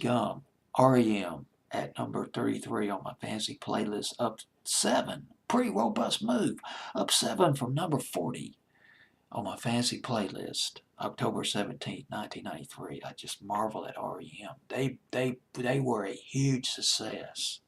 gum. R.E.M. at number 33 on my fancy playlist, up 7. Pretty robust move. Up 7 from number 40 on my fancy playlist. October 17th, 1993. I just marvel at R.E.M. They were a huge success,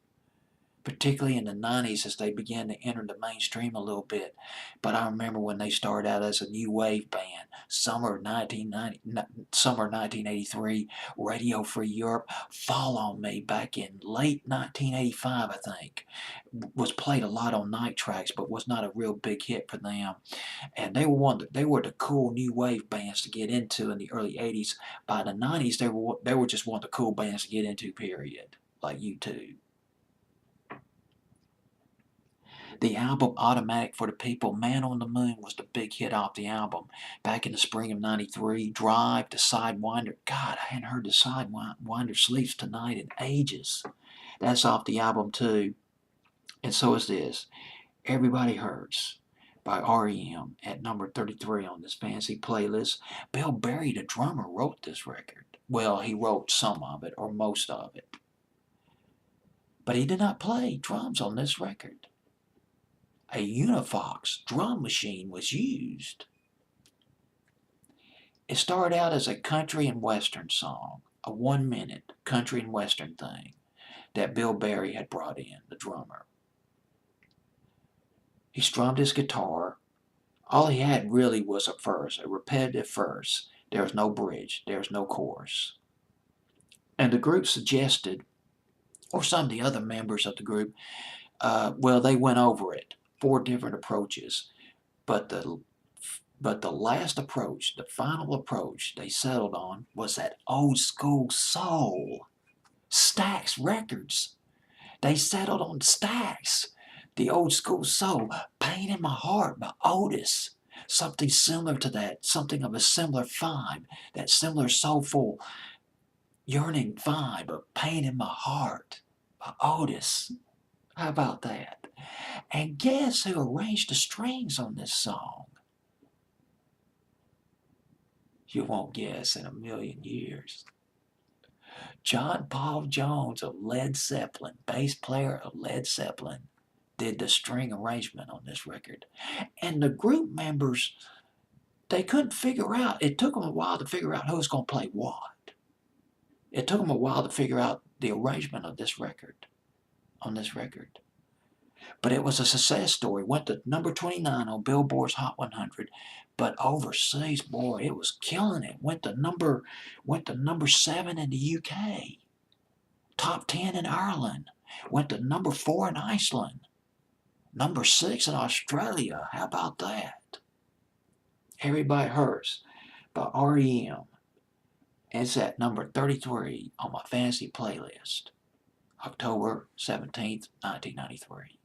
particularly in the 90s as they began to enter the mainstream a little bit. But I remember when they started out as a new wave band, summer 1983, Radio Free Europe, Fall on Me back in late 1985, I think, was played a lot on night tracks, but was not a real big hit for them. And they were the cool new wave bands to get into in the early 80s. By the 90s, they were just one of the cool bands to get into, period, like U2. The album Automatic for the People, Man on the Moon was the big hit off the album. Back in the spring of 93, Drive, The Sidewinder. God, I hadn't heard The Sidewinder Sleeps Tonight in ages. That's off the album too. And so is this, Everybody Hurts by R.E.M. at number 33 on this fancy playlist. Bill Berry, the drummer, wrote this record. Well, he wrote some of it, or most of it. But he did not play drums on this record. A Unifox drum machine was used. It started out as a country and western song, a 1-minute country and western thing that Bill Berry had brought in, the drummer. He strummed his guitar. All he had really was a verse, a repetitive verse. There was no bridge, there was no chorus. And the group suggested, or some of the other members of the group, well, they went over it, 4 different approaches. But the last approach, the final approach they settled on was that old school soul. Stax Records. They settled on Stax. The old school soul. Pain in My Heart by Otis. Something similar to that. Something of a similar vibe. That similar soulful yearning vibe of Pain in My Heart by Otis. How about that? And guess who arranged the strings on this song? You won't guess in a million years. John Paul Jones of Led Zeppelin, bass player of Led Zeppelin, did the string arrangement on this record. And the group members, they couldn't figure out, it took them a while to figure out who was going to play what. It took them a while to figure out the arrangement of this record, on this record. But it was a success story. Went to number 29 on Billboard's Hot 100. But overseas, boy, it was killing it. Went to number 7 in the UK. Top 10 in Ireland. Went to number 4 in Iceland. Number 6 in Australia. How about that? Everybody Hurts by R.E.M. It's at number 33 on my fantasy playlist. October 17th, 1993.